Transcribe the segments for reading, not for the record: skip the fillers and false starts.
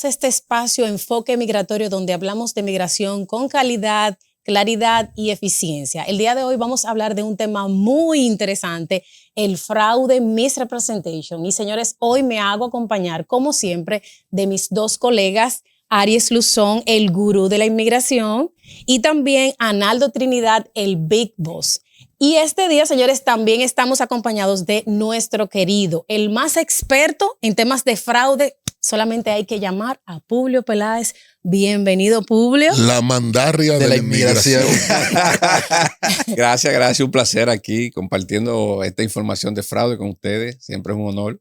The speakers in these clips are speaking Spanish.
bienvenidos a este espacio Enfoque Migratorio donde hablamos de migración con calidad, claridad y eficiencia. El día de hoy vamos a hablar de un tema muy interesante, el fraude misrepresentation. Y señores, hoy me hago acompañar, como siempre, de mis dos colegas, Aries Luzón, el gurú de la inmigración, y también Analdo Trinidad, el Big Boss. Y este día, señores, también estamos acompañados de nuestro querido, el más experto en temas de fraude. Solamente hay que llamar a Publio Peláez. Bienvenido, Publio. La mandarria de la inmigración. Gracias. Un placer aquí compartiendo esta información de fraude con ustedes. Siempre es un honor.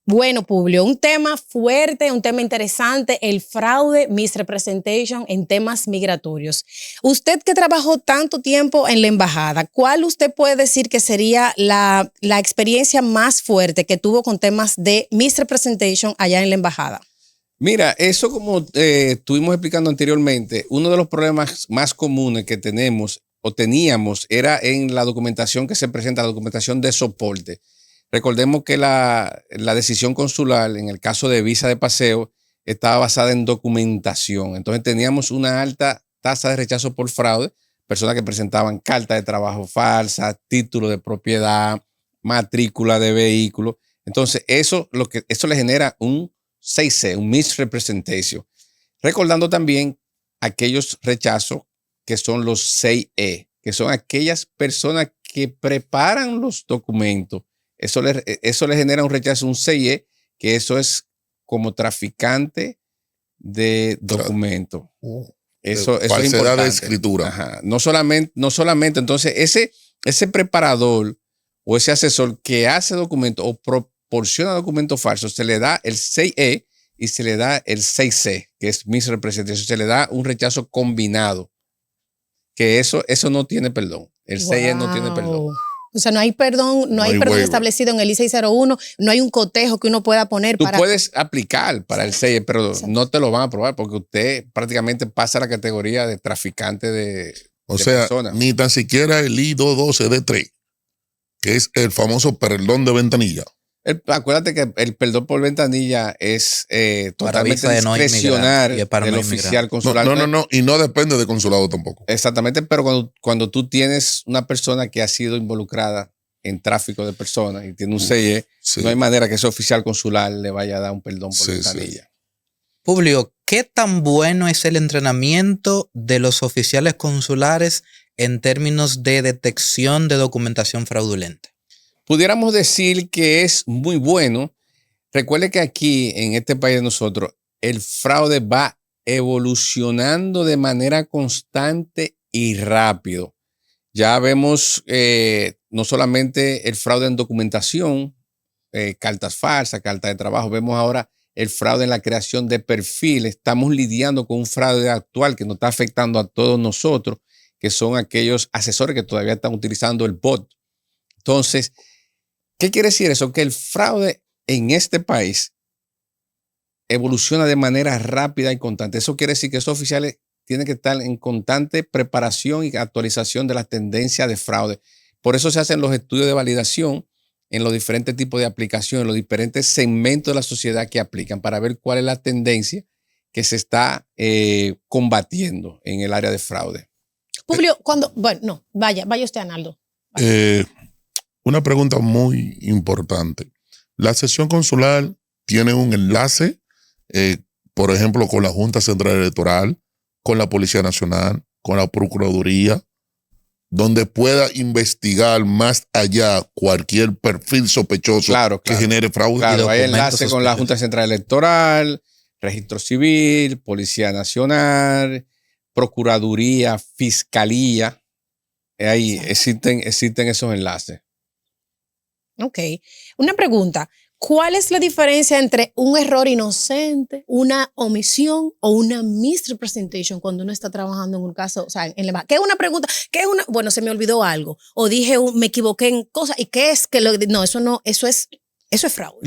Bueno, Publio, un tema fuerte, un tema interesante, el fraude misrepresentation en temas migratorios. Usted que trabajó tanto tiempo en la embajada, ¿cuál usted puede decir que sería la experiencia más fuerte que tuvo con temas de misrepresentation allá en la embajada? Mira, eso como estuvimos explicando anteriormente, uno de los problemas más comunes que tenemos o teníamos era en la documentación que se presenta, la documentación de soporte. Recordemos que la decisión consular, en el caso de visa de paseo, estaba basada en documentación. Entonces teníamos una alta tasa de rechazo por fraude, personas que presentaban carta de trabajo falsa, título de propiedad, matrícula de vehículo. Entonces eso le genera un 6C, un misrepresentation. Recordando también aquellos rechazos que son los 6E, que son aquellas personas que preparan los documentos. Eso le genera un rechazo, un 6E, que eso es como traficante de documentos. Eso falsedad es importante. De escritura. Ajá. No solamente, entonces ese preparador o ese asesor que hace documentos o proporciona documentos falsos, se le da el 6E y se le da el 6C, que es misrepresentación. Se le da un rechazo combinado, que eso no tiene perdón. El 6E no tiene perdón. O sea, no hay perdón establecido en el I-601, no hay un cotejo que uno pueda poner Tú puedes aplicar para el 6E, pero Exacto. no te lo van a aprobar porque usted prácticamente pasa a la categoría de traficante de personas. Ni tan siquiera el I-212D3, que es el famoso perdón de ventanilla. Acuérdate que el perdón por ventanilla es totalmente discrecional del oficial consular. No, y no depende del consulado tampoco. Exactamente, pero cuando tú tienes una persona que ha sido involucrada en tráfico de personas y tiene un 6E, no hay manera que ese oficial consular le vaya a dar un perdón por ventanilla. Publio, ¿qué tan bueno es el entrenamiento de los oficiales consulares en términos de detección de documentación fraudulenta? Pudiéramos decir que es muy bueno. Recuerde que aquí, en este país de nosotros, el fraude va evolucionando de manera constante y rápido. Ya vemos no solamente el fraude en documentación, cartas falsas, cartas de trabajo, vemos ahora el fraude en la creación de perfiles. Estamos lidiando con un fraude actual que nos está afectando a todos nosotros, que son aquellos asesores que todavía están utilizando el bot. Entonces, ¿qué quiere decir eso? Que el fraude en este país evoluciona de manera rápida y constante. Eso quiere decir que esos oficiales tienen que estar en constante preparación y actualización de las tendencias de fraude. Por eso se hacen los estudios de validación en los diferentes tipos de aplicaciones, en los diferentes segmentos de la sociedad que aplican para ver cuál es la tendencia que se está combatiendo en el área de fraude. Publio, vaya usted, Analdo. Una pregunta muy importante. La sesión consular tiene un enlace, por ejemplo, con la Junta Central Electoral, con la Policía Nacional, con la Procuraduría, donde pueda investigar más allá cualquier perfil sospechoso que genere fraude. Claro, hay enlace con la Junta Central Electoral, Registro Civil, Policía Nacional, Procuraduría, Fiscalía. Ahí existen esos enlaces. Ok. Una pregunta. ¿Cuál es la diferencia entre un error inocente, una omisión o una misrepresentation cuando uno está trabajando en un caso, o sea, en la... ¿Qué es una pregunta? ¿Qué es una? Bueno, se me olvidó algo. O dije, me equivoqué en cosas. ¿Y qué es? Eso es fraude.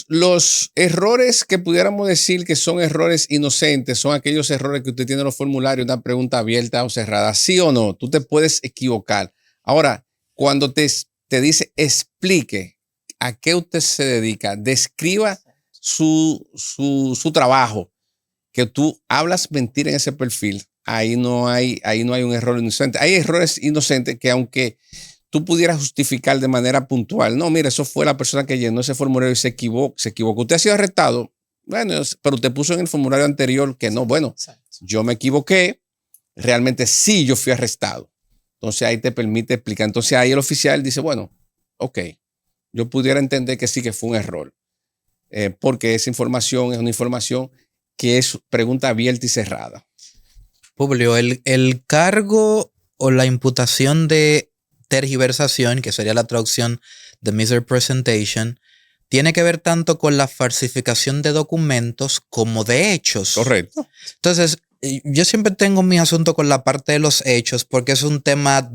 Los errores que pudiéramos decir que son errores inocentes son aquellos errores que usted tiene en los formularios, una pregunta abierta o cerrada. ¿Sí o no? Tú te puedes equivocar. Ahora, cuando te dice explique a qué usted se dedica, describa su trabajo. que tú hablas mentira en ese perfil, ahí no hay un error inocente. Hay errores inocentes que aunque tú pudieras justificar de manera puntual, no, mira, eso fue la persona que llenó ese formulario y se equivocó. Usted ha sido arrestado, bueno, pero usted puso en el formulario anterior que no, bueno, yo me equivoqué, realmente sí yo fui arrestado. Entonces ahí te permite explicar. Entonces ahí el oficial dice, bueno, ok, yo pudiera entender que sí que fue un error, porque esa información es una información que es pregunta abierta y cerrada. Publio, el cargo o la imputación de tergiversación, que sería la traducción de misrepresentation, tiene que ver tanto con la falsificación de documentos como de hechos. Correcto. Entonces, yo siempre tengo mi asunto con la parte de los hechos porque es un tema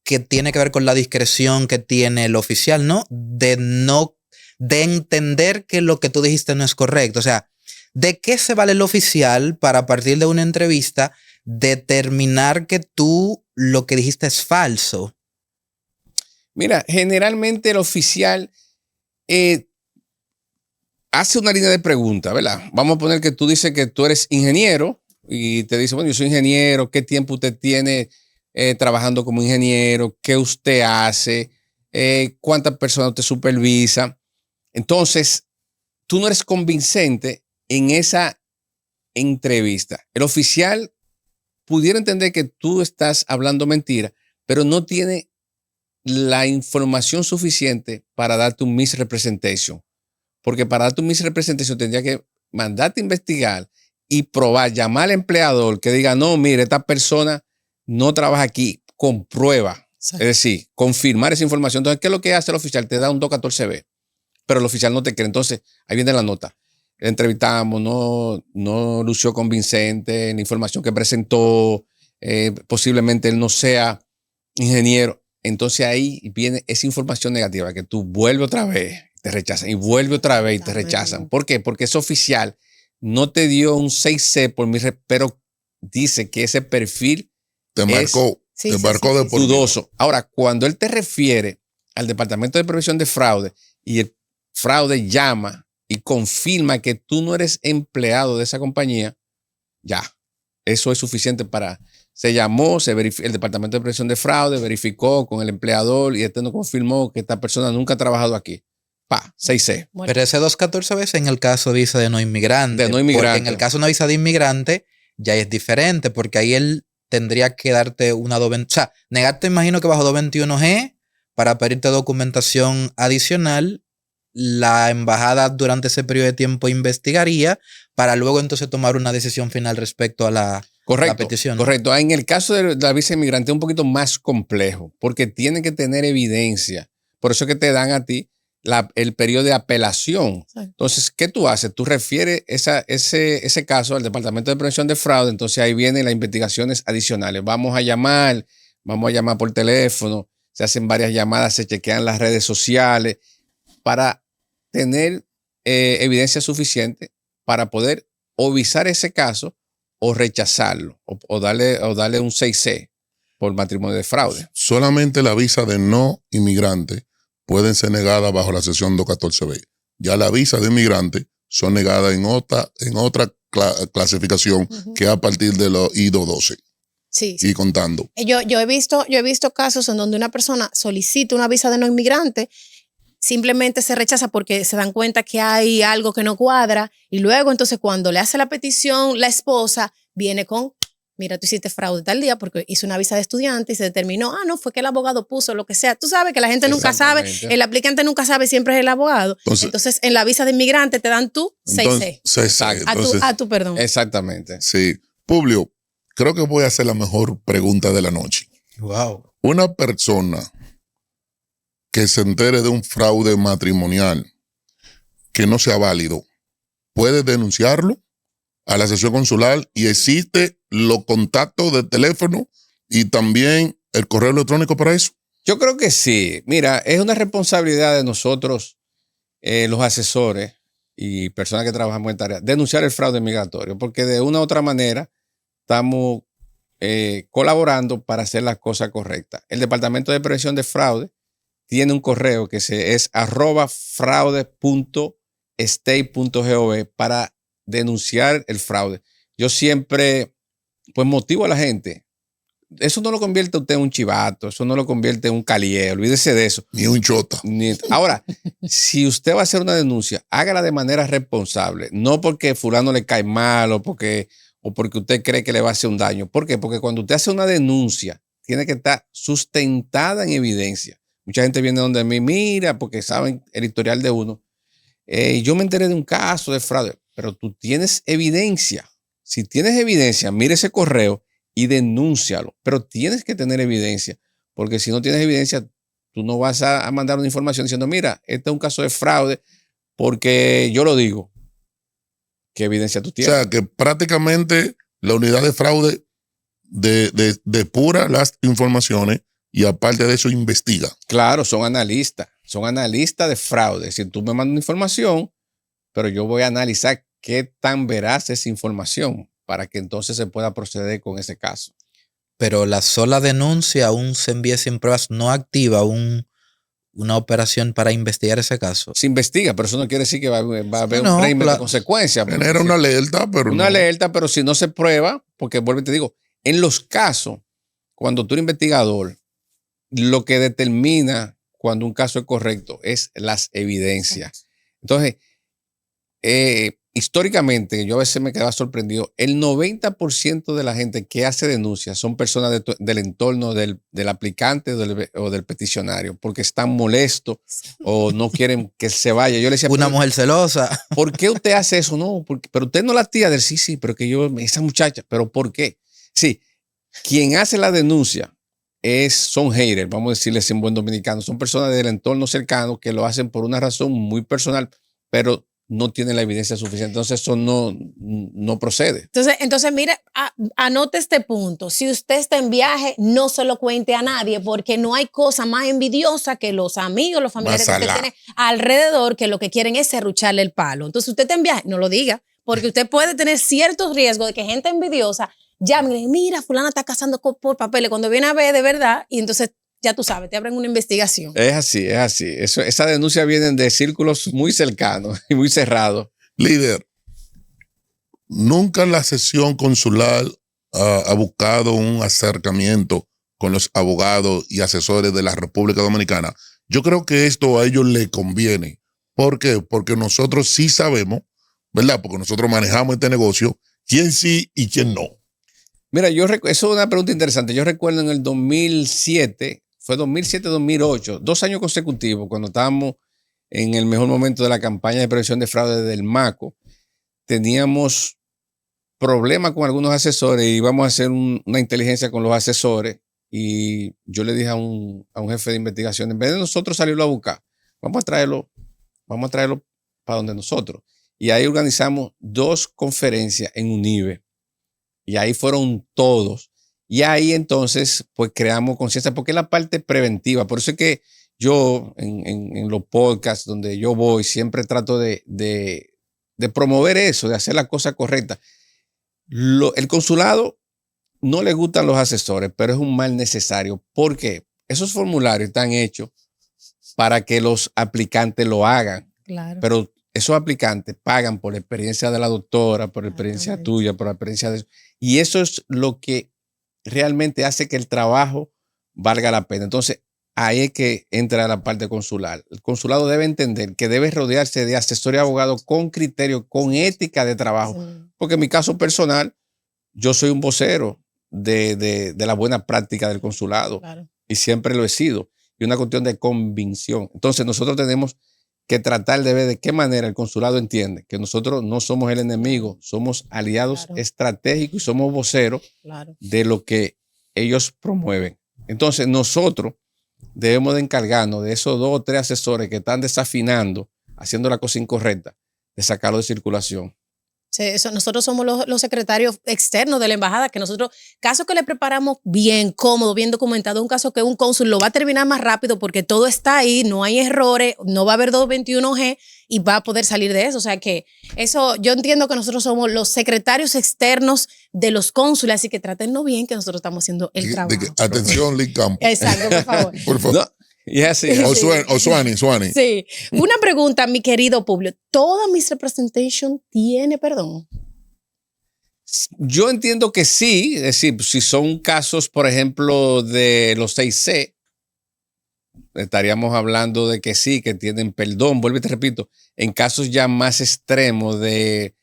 que tiene que ver con la discreción que tiene el oficial, ¿no? De entender que lo que tú dijiste no es correcto. O sea, ¿de qué se vale el oficial para a partir de una entrevista determinar que tú lo que dijiste es falso? Mira, generalmente el oficial hace una línea de preguntas, ¿verdad? Vamos a poner que tú dices que tú eres ingeniero y te dice, bueno, yo soy ingeniero, ¿qué tiempo usted tiene trabajando como ingeniero? ¿Qué usted hace? ¿Cuántas personas usted supervisa? Entonces, tú no eres convincente en esa entrevista. El oficial pudiera entender que tú estás hablando mentira, pero no tiene la información suficiente para darte un misrepresentation. Porque para darte un misrepresentation tendría que mandarte a investigar y probar, llamar al empleador que diga, no, mire, esta persona no trabaja aquí, comprueba. Es decir, confirmar esa información. Entonces, ¿qué es lo que hace el oficial? Te da un 214B, pero el oficial no te cree. Entonces, ahí viene la nota. Entrevistamos, no lució convincente, la información que presentó, posiblemente él no sea ingeniero. Entonces ahí viene esa información negativa que tú vuelves otra vez, te rechazan y vuelve otra vez y te rechazan. ¿Por qué? Porque ese oficial no te dio un 6C pero dice que ese perfil te marcó de por dudoso. Ahora, cuando él te refiere al Departamento de Prevención de Fraude y el fraude llama y confirma que tú no eres empleado de esa compañía, ya, eso es suficiente para... Se llamó, el Departamento de Prevención de Fraude verificó con el empleador y este no confirmó que esta persona nunca ha trabajado aquí. 6C. Bueno. Pero ese 214 veces en el caso de visa de no inmigrante. De no inmigrante. Porque en el caso de una visa de inmigrante ya es diferente, porque ahí él tendría que darte una 221. O sea, negarte, imagino que bajo 221G para pedirte documentación adicional. La embajada durante ese periodo de tiempo investigaría para luego entonces tomar una decisión final respecto a la petición. Correcto. En el caso de la visa inmigrante es un poquito más complejo porque tiene que tener evidencia. Por eso es que te dan a ti el periodo de apelación. Sí. Entonces, ¿qué tú haces? Tú refieres ese caso al Departamento de Prevención de Fraude, entonces ahí vienen las investigaciones adicionales. Vamos a llamar por teléfono, se hacen varias llamadas, se chequean las redes sociales para tener evidencia suficiente para poder o visar ese caso o rechazarlo o darle un 6C por matrimonio de fraude. Solamente la visa de no inmigrante pueden ser negadas bajo la sección 214B. Ya la visa de inmigrante son negadas en otra clasificación que a partir de los I-212. Sí. Y contando. Yo he visto casos en donde una persona solicita una visa de no inmigrante, simplemente se rechaza porque se dan cuenta que hay algo que no cuadra y luego entonces cuando le hace la petición la esposa viene con, mira, tú hiciste fraude tal día porque hizo una visa de estudiante y se determinó, no, fue que el abogado puso lo que sea. Tú sabes que la gente nunca sabe, el aplicante nunca sabe, siempre es el abogado. Entonces en la visa de inmigrante te dan tú 6C. A tu perdón. Exactamente. Sí. Publio, creo que voy a hacer la mejor pregunta de la noche. Wow. Una persona que se entere de un fraude matrimonial que no sea válido, ¿puede denunciarlo a la sección consular? Y existe los contactos de teléfono y también el correo electrónico para eso. Yo creo que sí. Mira, es una responsabilidad de nosotros, los asesores y personas que trabajamos en tareas, denunciar el fraude migratorio, porque de una u otra manera estamos colaborando para hacer las cosas correctas. El Departamento de Prevención de Fraude tiene un correo que es @fraude.state.gov para denunciar el fraude, yo siempre pues motivo a la gente. Eso no lo convierte a usted en un chivato, eso no lo convierte en un calié, olvídese de eso. Ni un chota. Ahora, si usted va a hacer una denuncia, hágala de manera responsable, no porque fulano le cae mal o porque usted cree que le va a hacer un daño. ¿Por qué? Porque cuando usted hace una denuncia, tiene que estar sustentada en evidencia. Mucha gente viene donde mí, mira, porque saben el historial de uno. Yo me enteré de un caso de fraude, pero tú tienes evidencia. Si tienes evidencia, mire ese correo y denúncialo, pero tienes que tener evidencia, porque si no tienes evidencia, tú no vas a mandar una información diciendo, mira, este es un caso de fraude, porque yo lo digo. ¿Qué evidencia tú tienes? O sea, que prácticamente la unidad de fraude depura las informaciones y aparte de eso investiga. Claro, son analistas de fraude. Si tú me mandas una información, pero yo voy a analizar qué tan veraz es esa información para que entonces se pueda proceder con ese caso. Pero la sola denuncia aún se envía sin pruebas, no activa una operación para investigar ese caso. Se investiga, pero eso no quiere decir que va a haber un régimen de consecuencias. Genera una alerta, pero una alerta, pero si no se prueba, porque vuelvo y te digo, en los casos, cuando tú eres investigador, lo que determina cuando un caso es correcto es las evidencias. Entonces, históricamente, yo a veces me quedaba sorprendido, el 90% de la gente que hace denuncias son personas del entorno del aplicante o del peticionario, porque están molestos o no quieren que se vaya. Yo le decía, una mujer celosa. ¿Por qué usted hace eso? No, pero usted no la tía del sí, pero que yo, esa muchacha, ¿pero por qué? Sí, quien hace la denuncia son haters, vamos a decirles en buen dominicano, son personas del entorno cercano que lo hacen por una razón muy personal, pero no tienen la evidencia suficiente, entonces eso no procede. Entonces mire, anote este punto. Si usted está en viaje, no se lo cuente a nadie, porque no hay cosa más envidiosa que los amigos, los familiares que usted tiene alrededor, que lo que quieren es serrucharle el palo. Entonces usted está en viaje, no lo diga, porque usted puede tener ciertos riesgos de que gente envidiosa llame, mira, fulana está casando por papeles, cuando viene a ver de verdad, y entonces ya tú sabes, te abren una investigación. Es así. Esa denuncia vienen de círculos muy cercanos y muy cerrados. Líder, nunca la sesión consular ha buscado un acercamiento con los abogados y asesores de la República Dominicana. Yo creo que esto a ellos les conviene. ¿Por qué? Porque nosotros sí sabemos, ¿verdad? Porque nosotros manejamos este negocio, quién sí y quién no. Mira, eso es una pregunta interesante. Yo recuerdo en el 2007, fue 2007-2008, 2 años consecutivos, cuando estábamos en el mejor momento de la campaña de prevención de fraude del MACO, teníamos problemas con algunos asesores y íbamos a hacer una inteligencia con los asesores y yo le dije a un jefe de investigación, en vez de nosotros salirlo a buscar, vamos a traerlo para donde nosotros. Y ahí organizamos 2 conferencias en UNIBE y ahí fueron todos. Y ahí entonces pues creamos conciencia porque es la parte preventiva. Por eso es que yo en los podcasts donde yo voy siempre trato de promover eso, de hacer la cosa correcta. El consulado no le gustan los asesores, pero es un mal necesario. ¿Por qué? Esos formularios están hechos para que los aplicantes lo hagan. Claro. Pero esos aplicantes pagan por la experiencia de la doctora, por la experiencia tuya, por la experiencia de... Y eso es lo que realmente hace que el trabajo valga la pena. Entonces, ahí es que entra la parte consular. El consulado debe entender que debe rodearse de asesor y abogado con criterio, con ética de trabajo. Sí. Porque en mi caso personal, yo soy un vocero de la buena práctica del consulado. Claro. Y siempre lo he sido. Y una cuestión de convicción. Entonces, nosotros tenemos que tratar de ver de qué manera el consulado entiende que nosotros no somos el enemigo, somos aliados estratégicos y somos voceros de lo que ellos promueven. Entonces, nosotros debemos de encargarnos de esos 2 o 3 asesores que están desafinando, haciendo la cosa incorrecta, de sacarlo de circulación. Sí, nosotros somos los secretarios externos de la embajada, que nosotros, caso que le preparamos bien, cómodo, bien documentado, un caso que un cónsul lo va a terminar más rápido porque todo está ahí, no hay errores, no va a haber 221G y va a poder salir de eso. O sea que eso, yo entiendo que nosotros somos los secretarios externos de los cónsules, así que trátennos bien, que nosotros estamos haciendo el trabajo. Atención, Lee Campos. Exacto, por favor. Por favor. Y así. O Suani. Sí. Una pregunta, mi querido Publio. ¿Toda misrepresentation tiene perdón? Yo entiendo que sí, es decir, si son casos, por ejemplo, de los 6C, estaríamos hablando de que sí, que tienen perdón. Vuelvo y te repito, en casos ya más extremos de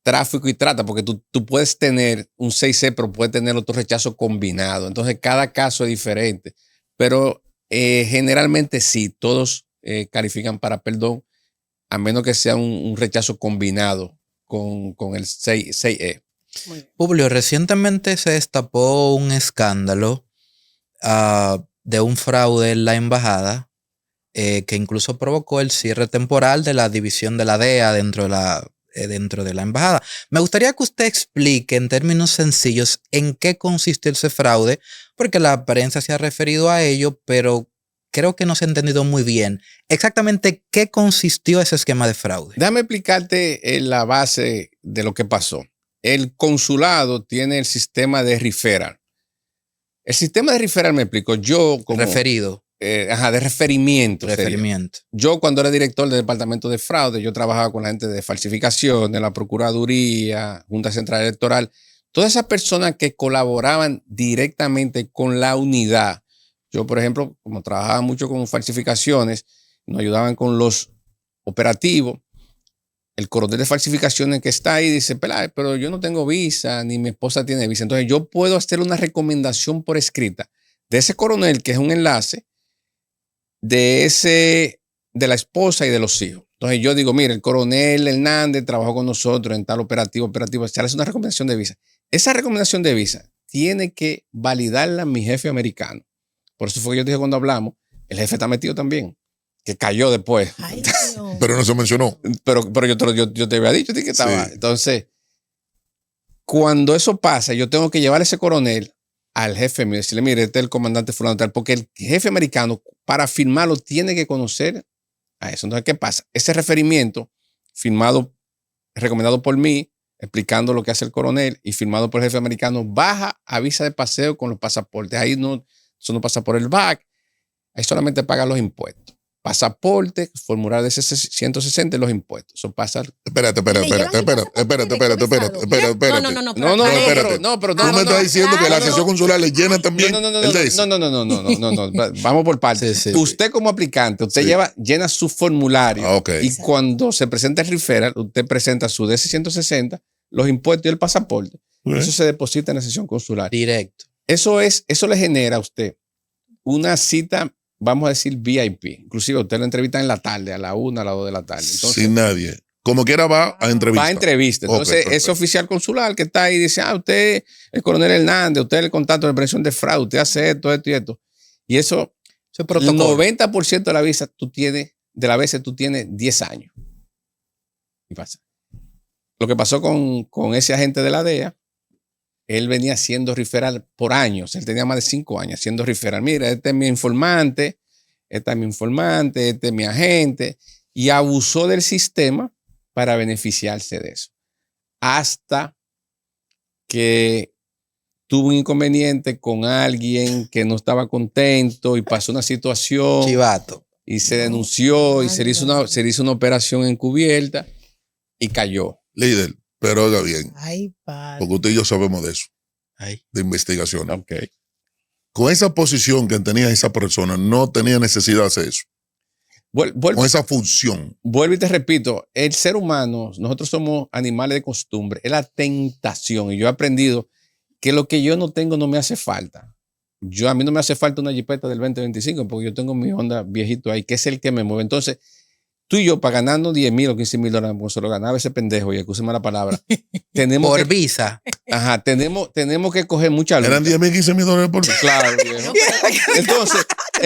tráfico y trata, porque tú puedes tener un 6C, pero puedes tener otro rechazo combinado. Entonces, cada caso es diferente. Pero generalmente sí, todos califican para perdón, a menos que sea un rechazo combinado con el 6E. Publio, recientemente se destapó un escándalo de un fraude en la embajada que incluso provocó el cierre temporal de la división de la DEA dentro de la embajada. Me gustaría que usted explique en términos sencillos en qué consistió ese fraude, porque la prensa se ha referido a ello, pero creo que no se ha entendido muy bien exactamente qué consistió ese esquema de fraude. Déjame explicarte la base de lo que pasó. El consulado tiene el sistema de referral. El sistema de referral, me explico, yo como... Referido. De referimiento. Referimiento. Yo cuando era director del departamento de fraude, yo trabajaba con la gente de falsificación, de la Procuraduría, Junta Central Electoral, todas esas personas que colaboraban directamente con la unidad. Yo, por ejemplo, como trabajaba mucho con falsificaciones, nos ayudaban con los operativos. El coronel de falsificaciones que está ahí dice, pero yo no tengo visa, ni mi esposa tiene visa. Entonces yo puedo hacer una recomendación por escrita de ese coronel, que es un enlace, de la esposa y de los hijos. Entonces yo digo, mire, el coronel Hernández trabajó con nosotros en tal operativo, se hace una recomendación de visa. Esa recomendación de visa tiene que validarla mi jefe americano. Por eso fue que yo dije cuando hablamos, el jefe está metido también, que cayó después. Ay, no. Pero no se mencionó. Pero yo te había dicho que estaba. Sí. Entonces, cuando eso pasa, yo tengo que llevar a ese coronel al jefe mío y decirle, mire, este es el comandante fulano tal, porque el jefe americano, para firmarlo, tiene que conocer a eso. Entonces, ¿qué pasa? Ese referimiento firmado, recomendado por mí, explicando lo que hace el coronel y firmado por el jefe americano, baja a visa de paseo con los pasaportes. Ahí eso no pasa por el BAC, ahí solamente paga los impuestos. Pasaporte, formulario de 160 los impuestos. Eso pasa. Espérate. No, Tú me estás diciendo que la sesión consular le llena también el de eso. No. Vamos por partes. Sí. Usted como aplicante, usted llena su formulario. Okay. Y cuando se presenta el referral, usted presenta su DC-160, los impuestos y el pasaporte. Eso se deposita en la sesión consular. Directo. Eso le genera a usted una cita, vamos a decir VIP. Inclusive usted lo entrevista en la tarde, a la 1, a las 2 de la tarde. Entonces, sin nadie. Como quiera va a entrevista. Va a entrevista. Entonces, Okay, ese oficial consular que está ahí dice, usted, el coronel Hernández, usted es el contacto de prevención de fraude, usted hace esto y esto. Y eso, el 90% de la visa de la vez tú tienes 10 años. ¿Qué pasa? Lo que pasó con ese agente de la DEA, él venía haciendo referral por años. Él tenía más de 5 años haciendo referral. Mira, este es mi informante, este es mi agente. Y abusó del sistema para beneficiarse de eso. Hasta que tuvo un inconveniente con alguien que no estaba contento y pasó una situación. Chivato. Y se denunció y se le hizo una operación encubierta y cayó. Líder, pero oiga bien. Ay, padre. Porque usted y yo sabemos de eso. Ay. De investigación. Okay. Con esa posición que tenía esa persona, no tenía necesidad de hacer eso. Con esa función. Vuelvo y te repito, el ser humano, nosotros somos animales de costumbre, es la tentación. Y yo he aprendido que lo que yo no tengo no me hace falta. A mí no me hace falta una jipeta del 2025 porque yo tengo mi Honda viejito ahí, que es el que me mueve. Entonces, tú y yo, para ganando 10,000 o 15,000 dólares, como se lo ganaba ese pendejo, y escúcheme la palabra, tenemos Por visa. Ajá, tenemos que coger mucha lucha. Eran 10,000, 15,000 dólares por mes. Claro, viejo.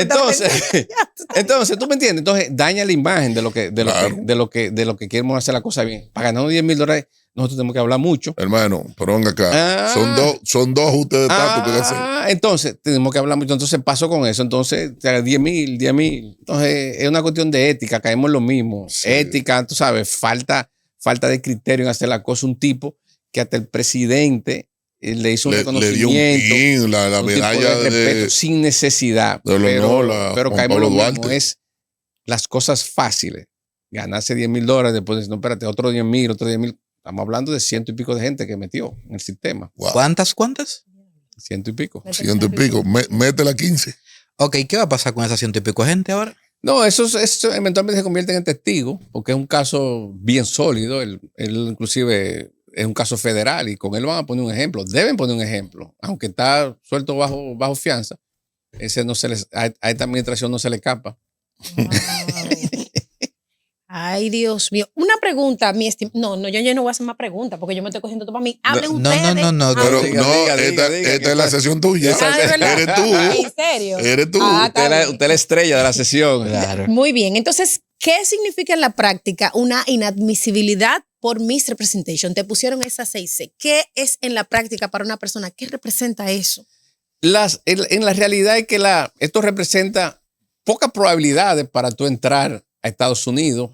Entonces, ¿tú me entiendes? Entonces, daña la imagen de lo que queremos hacer la cosa bien. Para ganar 10,000 dólares, nosotros tenemos que hablar mucho. Hermano, pero venga acá. Son dos ajustes de estatus que hacer. Entonces, tenemos que hablar mucho. Entonces, pasó con eso. Entonces, 10,000. Entonces, es una cuestión de ética. Caemos en lo mismo. Sí. Ética, tú sabes, falta de criterio en hacer la cosa. Un tipo que hasta el presidente le hizo un Le dio un reconocimiento, pin, la un tipo medalla de respeto, sin necesidad. del honor a Pero Juan caemos Pablo lo mismo, Duarte. es las cosas fáciles. Ganarse $10,000, después decir, no, espérate, otro 10,000, otro 10,000. Estamos hablando de 100 y pico de gente que metió en el sistema. Wow. ¿Cuántas? 100 y pico. 100 y pico. Métela 15. Ok, ¿qué va a pasar con esa 100 y pico de gente ahora? No, eso eventualmente se convierte en testigo, porque es un caso bien sólido. Él inclusive es un caso federal y con él van a poner un ejemplo. Deben poner un ejemplo, aunque está suelto bajo fianza. Ese no se les, a esta administración no se le escapa. Wow. Ay, Dios mío. Una pregunta, mi estimado. No, yo no voy a hacer más preguntas porque yo me estoy cogiendo todo para mí. Hablen ustedes. Pero diga, no, diga, esta es la sesión tuya. Eres tú. ¿En serio? Eres tú. Está Usted es la estrella de la sesión. Claro. muy bien. Entonces, ¿qué significa en la práctica una inadmisibilidad por misrepresentation? Te pusieron esa 6C. ¿Qué es en la práctica para una persona? ¿Qué representa eso? En la realidad es que esto representa pocas probabilidades para tú entrar a Estados Unidos.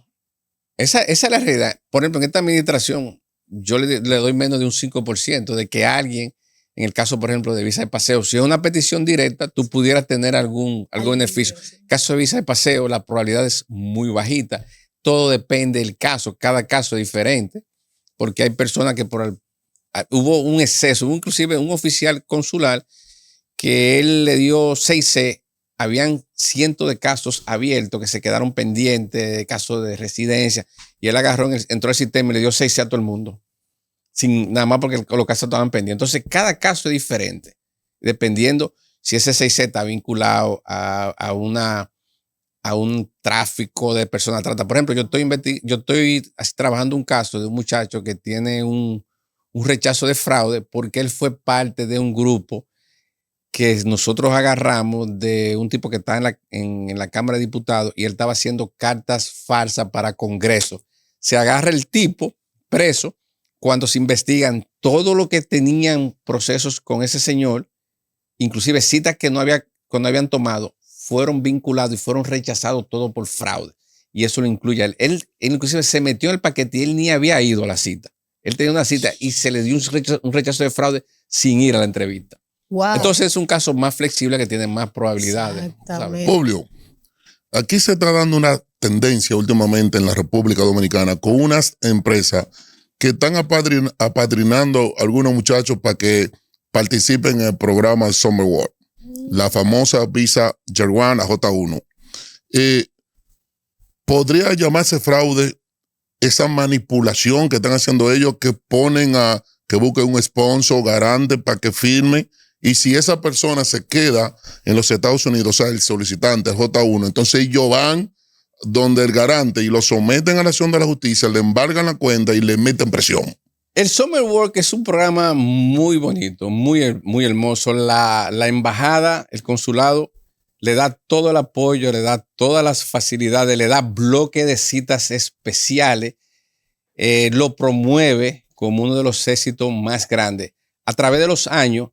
Esa es la realidad. Por ejemplo, en esta administración, yo le doy menos de un 5% de que alguien, en el caso, por ejemplo, de visa de paseo, si es una petición directa, tú pudieras tener algún beneficio. En caso de visa de paseo, la probabilidad es muy bajita. Todo depende del caso. Cada caso es diferente, porque hay personas que hubo un exceso, hubo inclusive un oficial consular que él le dio 6C. Habían cientos de casos abiertos que se quedaron pendientes, de casos de residencia, y él entró al sistema y le dio 6C a todo el mundo, nada más porque los casos estaban pendientes. Entonces, cada caso es diferente, dependiendo si ese 6C está vinculado a un tráfico de personas trata. Por ejemplo, yo estoy trabajando un caso de un muchacho que tiene un rechazo de fraude porque él fue parte de un grupo que nosotros agarramos de un tipo que está en la Cámara de Diputados y él estaba haciendo cartas falsas para Congreso. Se agarra el tipo preso cuando se investigan todo lo que tenían procesos con ese señor, inclusive citas que no habían tomado, fueron vinculados y fueron rechazados todo por fraude. Y eso lo incluye a él. Él inclusive se metió en el paquete y él ni había ido a la cita. Él tenía una cita y se le dio un rechazo de fraude sin ir a la entrevista. Wow. Entonces es un caso más flexible que tiene más probabilidades. Exactamente. Publio, aquí se está dando una tendencia últimamente en la República Dominicana con unas empresas que están apadrinando a algunos muchachos para que participen en el programa Summer World, la famosa visa J1 a J1. ¿Podría llamarse fraude esa manipulación que están haciendo ellos, que ponen que busquen un sponsor garante para que firme? Y si esa persona se queda en los Estados Unidos, o sea, el solicitante, el J1, entonces ellos van donde el garante y lo someten a la acción de la justicia, le embargan la cuenta y le meten presión. El Summer Work es un programa muy bonito, muy, muy hermoso. La embajada, el consulado, le da todo el apoyo, le da todas las facilidades, le da bloque de citas especiales, lo promueve como uno de los éxitos más grandes. A través de los años,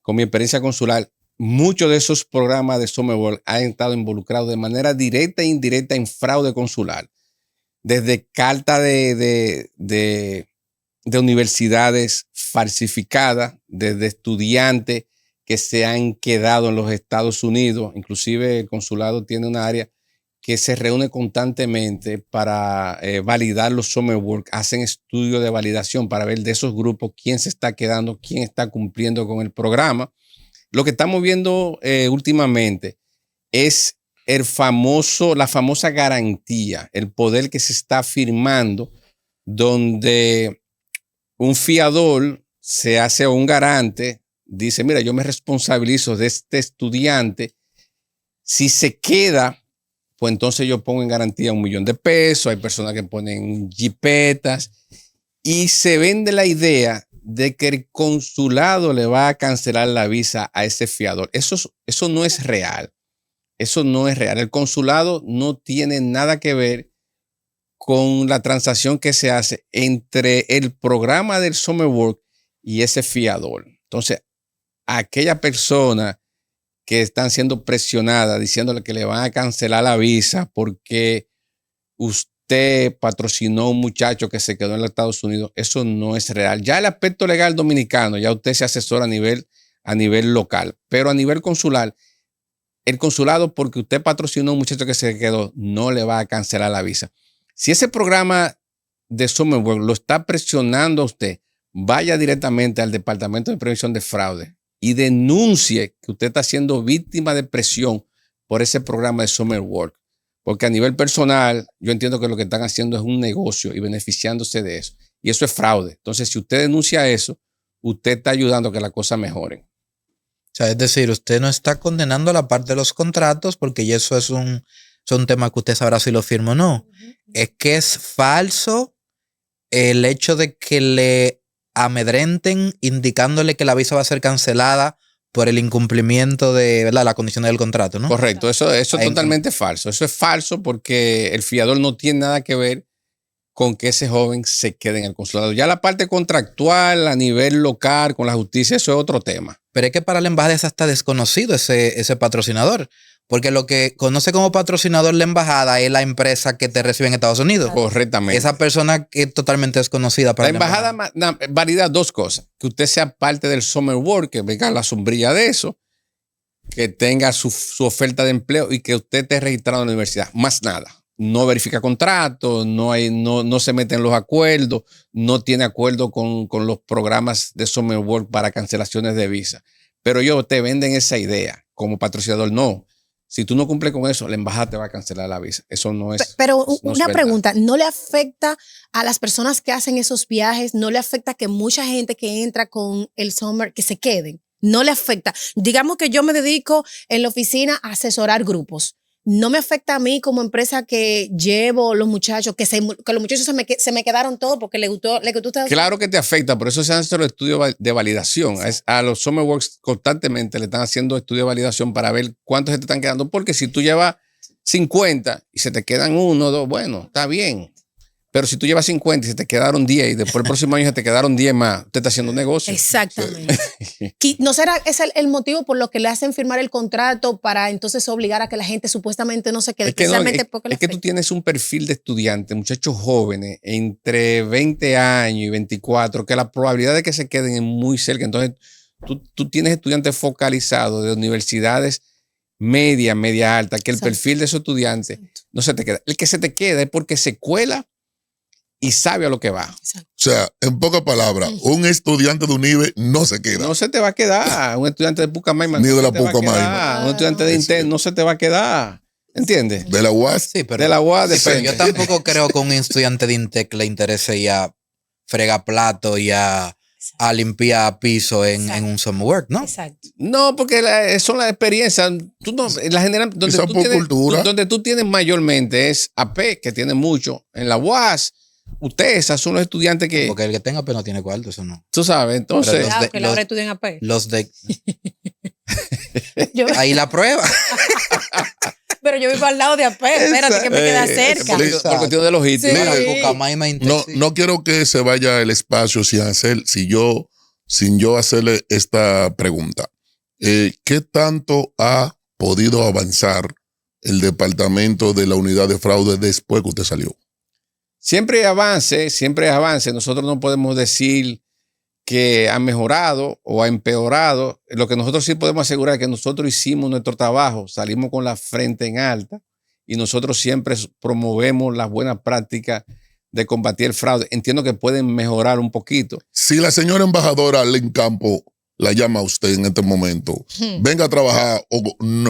con mi experiencia consular, muchos de esos programas de Summer World han estado involucrados de manera directa e indirecta en fraude consular. Desde carta de universidades falsificadas, desde estudiantes que se han quedado en los Estados Unidos. Inclusive el consulado tiene una área que se reúne constantemente para validar los Summer Work. Hacen estudios de validación para ver de esos grupos quién se está quedando, quién está cumpliendo con el programa. Lo que estamos viendo últimamente es la famosa garantía, el poder que se está firmando, donde un fiador se hace un garante, dice, mira, yo me responsabilizo de este estudiante. Si se queda, pues entonces yo pongo en garantía $1 millón de pesos. Hay personas que ponen jipetas y se vende la idea de que el consulado le va a cancelar la visa a ese fiador. Eso no es real. Eso no es real. El consulado no tiene nada que ver con la transacción que se hace entre el programa del Summer Work y ese fiador. Entonces, aquella persona que están siendo presionadas diciéndole que le van a cancelar la visa porque usted patrocinó a un muchacho que se quedó en los Estados Unidos, eso no es real. Ya el aspecto legal dominicano, ya usted se asesora a nivel local, pero a nivel consular, el consulado, porque usted patrocinó a un muchacho que se quedó, no le va a cancelar la visa. Si ese programa de Summer Work lo está presionando a usted, vaya directamente al Departamento de Prevención de Fraude y denuncie que usted está siendo víctima de presión por ese programa de Summer Work. Porque a nivel personal, yo entiendo que lo que están haciendo es un negocio y beneficiándose de eso. Y eso es fraude. Entonces, si usted denuncia eso, usted está ayudando a que las cosas mejoren. O sea, es decir, usted no está condenando la parte de los contratos porque ya eso es un tema que usted sabrá si lo firma o no. Es que es falso el hecho de que le amedrenten indicándole que la visa va a ser cancelada por el incumplimiento de, ¿verdad?, la condición del contrato, ¿no? Correcto, eso es totalmente falso. Eso es falso porque el fiador no tiene nada que ver con que ese joven se quede en el consulado. Ya la parte contractual a nivel local con la justicia, eso es otro tema. Pero es que para la embajada es hasta desconocido ese patrocinador. Porque lo que conoce como patrocinador la embajada es la empresa que te recibe en Estados Unidos. Correctamente. Esa persona es totalmente desconocida para la embajada. Valida dos cosas. Que usted sea parte del Summer Work, que venga a la sombrilla de eso, que tenga su oferta de empleo y que usted esté registrado en la universidad. Más nada. No verifica contratos, no se mete en los acuerdos, no tiene acuerdo con los programas de Summer Work para cancelaciones de visa. Pero ellos te venden esa idea como patrocinador. No. Si tú no cumples con eso, la embajada te va a cancelar la visa. Eso no es. Pero no una es pregunta, ¿no le afecta a las personas que hacen esos viajes? ¿No le afecta que mucha gente que entra con el summer que se queden? ¿No le afecta? Digamos que yo me dedico en la oficina a asesorar grupos. ¿No me afecta a mí como empresa que llevo los muchachos, que los muchachos se me quedaron todos porque le gustó Claro que te afecta, por eso se han hecho los estudios de validación. A los Summer Works constantemente le están haciendo estudios de validación para ver cuántos se te están quedando, porque si tú llevas 50 y se te quedan 1 o 2, bueno, está bien. Pero si tú llevas 50 y se te quedaron 10 y después el próximo año se te quedaron 10 más, usted está haciendo un negocio. Exactamente. ¿No será ese el motivo por lo que le hacen firmar el contrato para entonces obligar a que la gente supuestamente no se quede? Es que tú tienes un perfil de estudiante, muchachos jóvenes, entre 20 años y 24, que la probabilidad de que se queden es muy cerca. Entonces, tú tienes estudiantes focalizados de universidades media alta, que el perfil de esos estudiantes no se te queda. El que se te queda es porque se cuela y sabe a lo que va. O sea, en pocas palabras, un estudiante de UNIBE no se queda. No se te va a quedar. Un estudiante de Pucamaima ni no de la se te va a Pucamaima. quedar. Un estudiante de Intel no se te va a quedar. ¿Entiendes? De la UAS. Sí, pero de la UAS depende. Yo tampoco creo que a un estudiante de Intec le interese ya fregar plato y a limpiar piso en un summer work, ¿no? Exacto. No, porque son las experiencias. Tú no, la general, donde tú tienes mayormente es AP, que tiene mucho. En la UAS, ustedes son los estudiantes que. Porque el que tenga AP no tiene cuarto, eso no. Tú sabes, entonces. Claro, que ahora estudian AP. Los de. Ahí la prueba. Pero yo vivo al lado de AP, espérate que me queda cerca. Por cuestión de logística. Sí. No quiero que se vaya el espacio sin yo hacerle esta pregunta. ¿Qué tanto ha podido avanzar el departamento de la unidad de fraude después que usted salió? Siempre hay avance. Nosotros no podemos decir que ha mejorado o ha empeorado. Lo que nosotros sí podemos asegurar es que nosotros hicimos nuestro trabajo, salimos con la frente en alta y nosotros siempre promovemos las buenas prácticas de combatir el fraude. Entiendo que pueden mejorar un poquito. Si la señora embajadora Len Campo la llama a usted en este momento, venga a trabajar o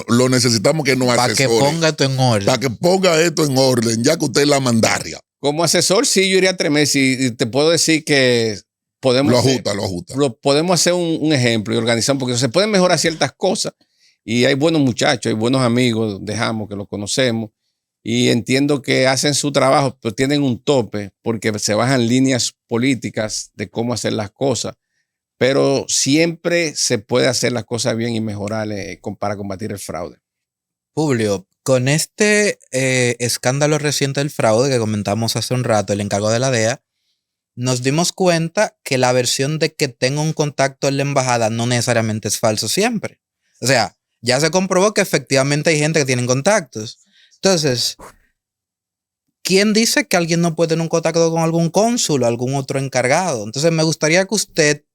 lo necesitamos que nos asesore. Para que ponga esto en orden. Para que ponga esto en orden, ya que usted es la mandaria. Como asesor, sí, yo iría a 3 meses y te puedo decir que podemos lo ajusta. Podemos hacer un ejemplo y organizar, porque se pueden mejorar ciertas cosas y hay buenos muchachos, hay buenos amigos, dejamos que los conocemos y entiendo que hacen su trabajo, pero tienen un tope porque se bajan líneas políticas de cómo hacer las cosas, pero siempre se puede hacer las cosas bien y mejorar para combatir el fraude. Publio, con este escándalo reciente del fraude que comentamos hace un rato, el encargo de la DEA, nos dimos cuenta que la versión de que tengo un contacto en la embajada no necesariamente es falso siempre. O sea, ya se comprobó que efectivamente hay gente que tiene contactos. Entonces, ¿quién dice que alguien no puede tener un contacto con algún cónsul o algún otro encargado? Entonces me gustaría que usted,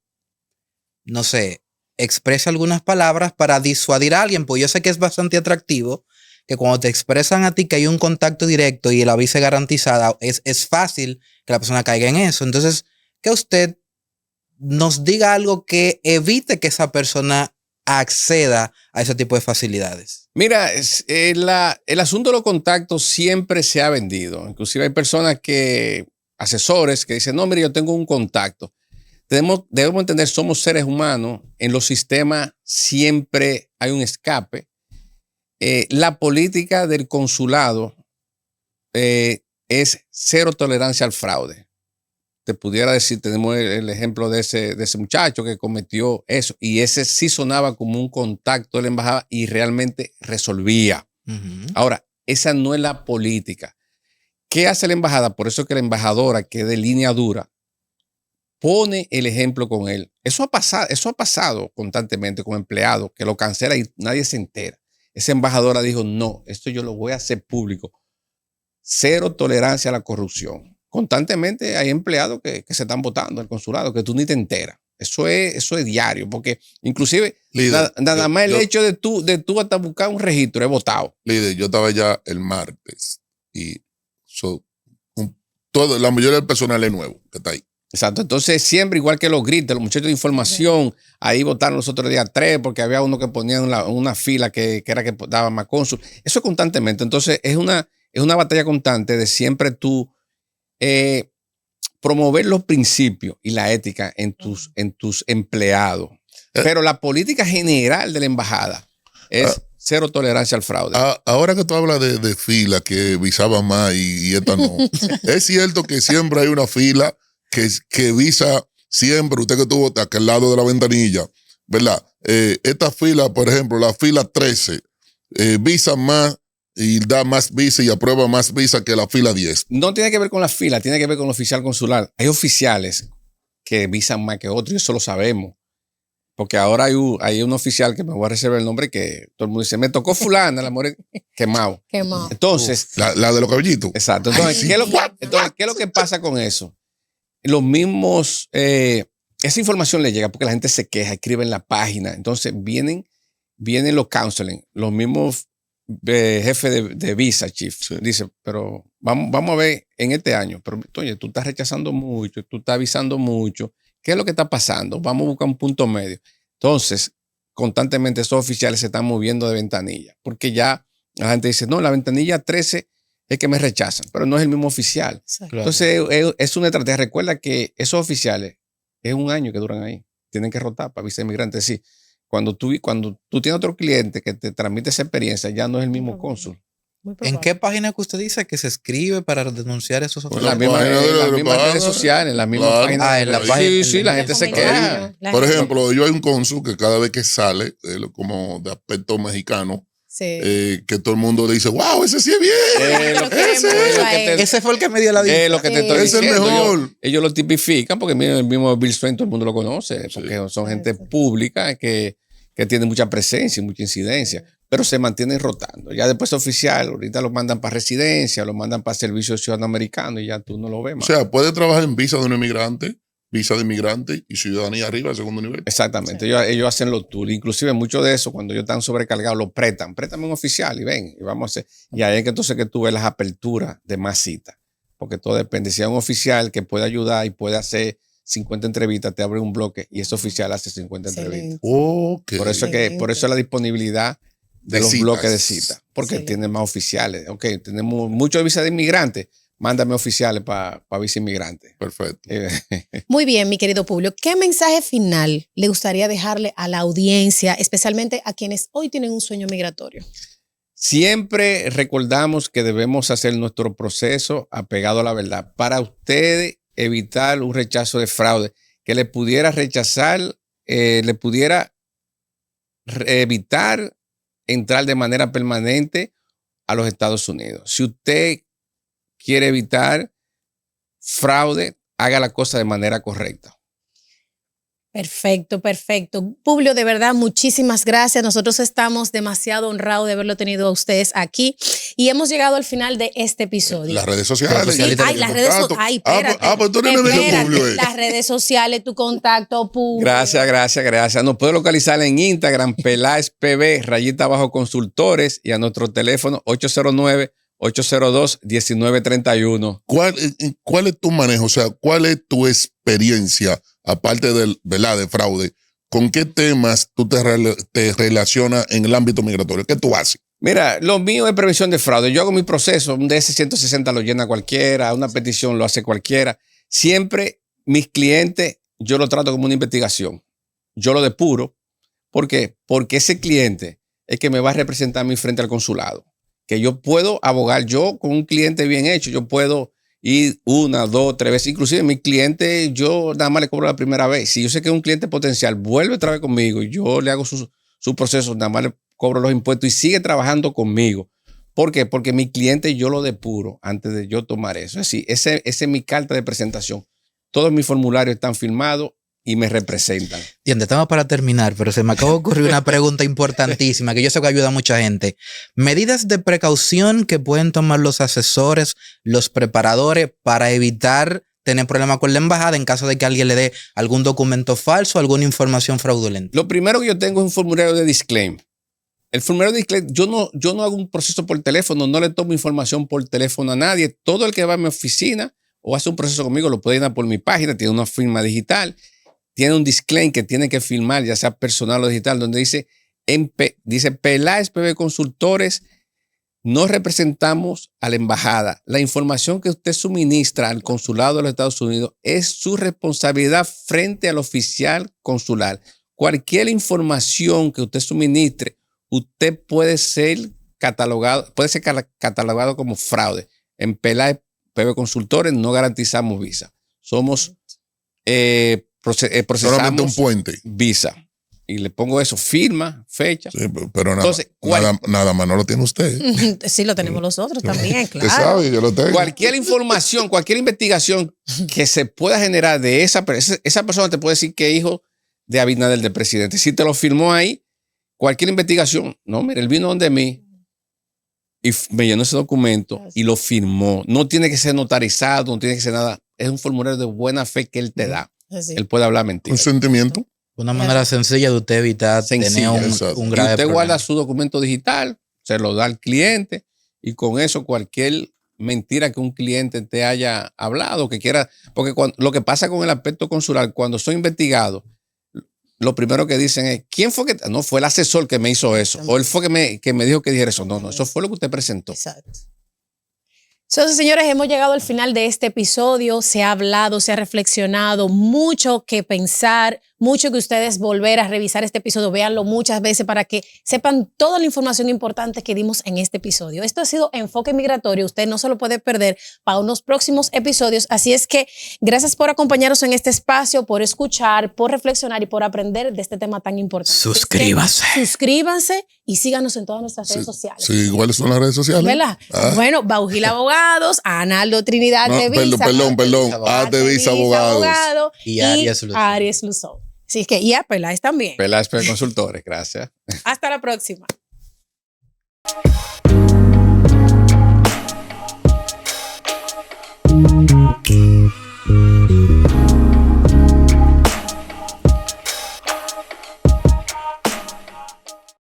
no sé, exprese algunas palabras para disuadir a alguien, pues yo sé que es bastante atractivo que cuando te expresan a ti que hay un contacto directo y el aviso garantizada, es fácil que la persona caiga en eso. Entonces, que usted nos diga algo que evite que esa persona acceda a ese tipo de facilidades. Mira, el asunto de los contactos siempre se ha vendido. Inclusive hay personas asesores que dicen, no, mire, yo tengo un contacto. Debemos entender, somos seres humanos. En los sistemas siempre hay un escape. La política del consulado es cero tolerancia al fraude. Te pudiera decir, tenemos el ejemplo de ese muchacho que cometió eso, y ese sí sonaba como un contacto de la embajada y realmente resolvía. Ahora, esa no es la política. ¿Qué hace la embajada? Por eso es que la embajadora, que es de línea dura, pone el ejemplo con él. Eso ha pasado constantemente con empleados que lo cancela y nadie se entera. Esa embajadora dijo, no, esto yo lo voy a hacer público. Cero tolerancia a la corrupción. Constantemente hay empleados que se están votando al consulado, que tú ni te enteras. Eso es diario, porque inclusive Líder, nada más el hecho de tú hasta buscar un registro es votado. Líder, yo estaba ya el martes y la mayoría del personal es nuevo que está ahí. Exacto. Entonces, siempre, igual que los gritos, los muchachos de información, ahí votaron los otros días 3 porque había uno que ponía una fila que era que daba más cónsul. Eso constantemente. Entonces, es una batalla constante de siempre tú promover los principios y la ética en tus empleados. Pero la política general de la embajada es cero tolerancia al fraude. Ahora que tú hablas de fila que visaba más y esta no, es cierto que siempre hay una fila que visa siempre, usted que estuvo a aquel lado de la ventanilla, ¿verdad? Esta fila, por ejemplo, la fila 13, visa más y da más visa y aprueba más visa que la fila 10. No tiene que ver con la fila, tiene que ver con el oficial consular. Hay oficiales que visan más que otros, y eso lo sabemos. Porque ahora hay un oficial que me voy a reservar el nombre, que todo el mundo dice, me tocó fulana, la mujer quemado. Entonces. La de los caballitos. Exacto. Entonces, ¿qué es lo que pasa con eso? Los mismos, esa información le llega porque la gente se queja, escribe en la página. Entonces vienen los counseling, los mismos jefes de visa, chief. Sí. Dice, pero vamos a ver en este año, pero oye, tú estás rechazando mucho, tú estás avisando mucho. ¿Qué es lo que está pasando? Vamos a buscar un punto medio. Entonces, constantemente esos oficiales se están moviendo de ventanilla, porque ya la gente dice, no, la ventanilla 13 es que me rechazan, pero no es el mismo oficial. Claro. Entonces, es una estrategia. Recuerda que esos oficiales es un año que duran ahí. Tienen que rotar para visa inmigrante. Sí, cuando tú tienes otro cliente que te transmite esa experiencia, ya no es el mismo cónsul. ¿En qué página que usted dice que se escribe para denunciar esos oficiales? En las mismas redes sociales, en las mismas páginas. En la página. Sí, la gente se queja. Por ejemplo, yo hay un cónsul que cada vez que sale, como de aspecto mexicano, sí. Que todo el mundo le dice, wow, ese sí es bien. Ese fue el que me dio la vista. Lo que te estoy diciendo. Es el mejor. Ellos lo tipifican porque el mismo Bill Swain todo el mundo lo conoce, porque son gente pública que tiene mucha presencia y mucha incidencia. Pero se mantienen rotando. Ya después oficial, ahorita lo mandan para residencia, lo mandan para servicio ciudadano americano y ya tú no lo ves más. O sea, puede trabajar en visa de un inmigrante, visa de inmigrante y ciudadanía arriba de segundo nivel. Exactamente. Sí. Ellos hacen los tours. Inclusive mucho de eso, cuando ellos están sobrecargados, lo prestan. Préstame un oficial y ven, y vamos a hacer. Y ahí es que entonces que tú ves las aperturas de más citas. Porque todo depende. Si hay un oficial que puede ayudar y puede hacer 50 entrevistas, te abre un bloque y ese oficial hace 50 entrevistas. Okay. Por eso la disponibilidad de los citas. Bloques de cita, porque tienen más oficiales. Ok, tenemos muchos visas de inmigrantes, mándame oficiales para visa inmigrante. Perfecto. Muy bien, mi querido Publio, ¿qué mensaje final le gustaría dejarle a la audiencia, especialmente a quienes hoy tienen un sueño migratorio? Siempre recordamos que debemos hacer nuestro proceso apegado a la verdad para ustedes evitar un rechazo de fraude que le pudiera rechazar, le pudiera evitar entrar de manera permanente a los Estados Unidos. Si usted quiere evitar fraude, haga la cosa de manera correcta. Perfecto, perfecto. Publio, de verdad, muchísimas gracias. Nosotros estamos demasiado honrados de haberlo tenido a ustedes aquí y hemos llegado al final de este episodio. Las redes sociales. Sí, las redes sociales. Ay, espérate. Pues tú eres Espérate. Publio. Las redes sociales, tu contacto, Publio. Gracias. Nos puede localizar en Instagram, Peláez PB, _consultores, y a nuestro teléfono 809-802-1931. ¿Cuál es tu manejo? O sea, ¿cuál es tu experiencia, aparte de fraude? ¿Con qué temas tú te relacionas en el ámbito migratorio? ¿Qué tú haces? Mira, lo mío es prevención de fraude. Yo hago mi proceso, un DS-160 lo llena cualquiera, una petición lo hace cualquiera. Siempre mis clientes yo lo trato como una investigación. Yo lo depuro. ¿Por qué? Porque ese cliente es que me va a representar a mí frente al consulado. Que yo puedo abogar yo con un cliente bien hecho. Yo puedo ir 1, 2, 3 veces. Inclusive mi cliente, yo nada más le cobro la primera vez. Si yo sé que es un cliente potencial, vuelve otra vez conmigo y yo le hago su proceso, nada más le cobro los impuestos y sigue trabajando conmigo. ¿Por qué? Porque mi cliente yo lo depuro antes de yo tomar eso. Es decir, esa es mi carta de presentación. Todos mis formularios están firmados y me representan. Entiende, estamos para terminar, pero se me acaba de ocurrir una pregunta importantísima que yo sé que ayuda a mucha gente. Medidas de precaución que pueden tomar los asesores, los preparadores para evitar tener problemas con la embajada en caso de que alguien le dé algún documento falso, alguna información fraudulenta. Lo primero que yo tengo es un formulario de disclaim. El formulario de disclaim, yo no hago un proceso por teléfono, no le tomo información por teléfono a nadie. Todo el que va a mi oficina o hace un proceso conmigo lo puede llenar por mi página, tiene una firma digital. Tiene un disclaim que tiene que firmar, ya sea personal o digital, donde dice Peláez PB Consultores, no representamos a la embajada. La información que usted suministra al consulado de los Estados Unidos es su responsabilidad frente al oficial consular. Cualquier información que usted suministre, usted puede ser catalogado como fraude. En Peláez PB Consultores no garantizamos visa. Somos procesamos un puente. visa. Y le pongo eso, firma, fecha. Sí, pero Entonces, nada más no lo tiene usted. Sí, lo tenemos nosotros también, claro. Usted sabe, yo lo tengo. Cualquier información, cualquier investigación que se pueda generar de esa persona te puede decir que es hijo de Abinader, del presidente. Si te lo firmó ahí, cualquier investigación, no, mire, él vino donde mí y me llenó ese documento y lo firmó. No tiene que ser notarizado, no tiene que ser nada. Es un formulario de buena fe que él te da. Sí. Él puede hablar mentira. Un sentimiento. Una manera sencilla de usted evitar tener un grave usted problema. guarda su documento digital, se lo da al cliente y con eso cualquier mentira que un cliente te haya hablado, que quiera, porque lo que pasa con el aspecto consular, cuando soy investigado, lo primero que dicen es, ¿quién fue que? No, fue el asesor que me hizo eso, o él fue que me dijo que dijera eso. No, eso fue lo que usted presentó. Exacto. Entonces, señores, hemos llegado al final de este episodio. Se ha hablado, se ha reflexionado, mucho que pensar, mucho que ustedes volver a revisar este episodio, véanlo muchas veces para que sepan toda la información importante que dimos en este episodio. Esto ha sido Enfoque Migratorio. Usted no se lo puede perder para unos próximos episodios. Así es que gracias por acompañarnos en este espacio, por escuchar, por reflexionar y por aprender de este tema tan importante. Suscríbase. Suscríbanse y síganos en todas nuestras redes sociales. Sí, ¿cuáles son las redes sociales? ¿Verdad? Bueno, Baujil Abogados, Analdo Trinidad de Visa. Perdón. Visa Abogados. Y Aries Luzón. Así es que, y a Peláez también. Peláez PB Consultores, gracias. Hasta la próxima.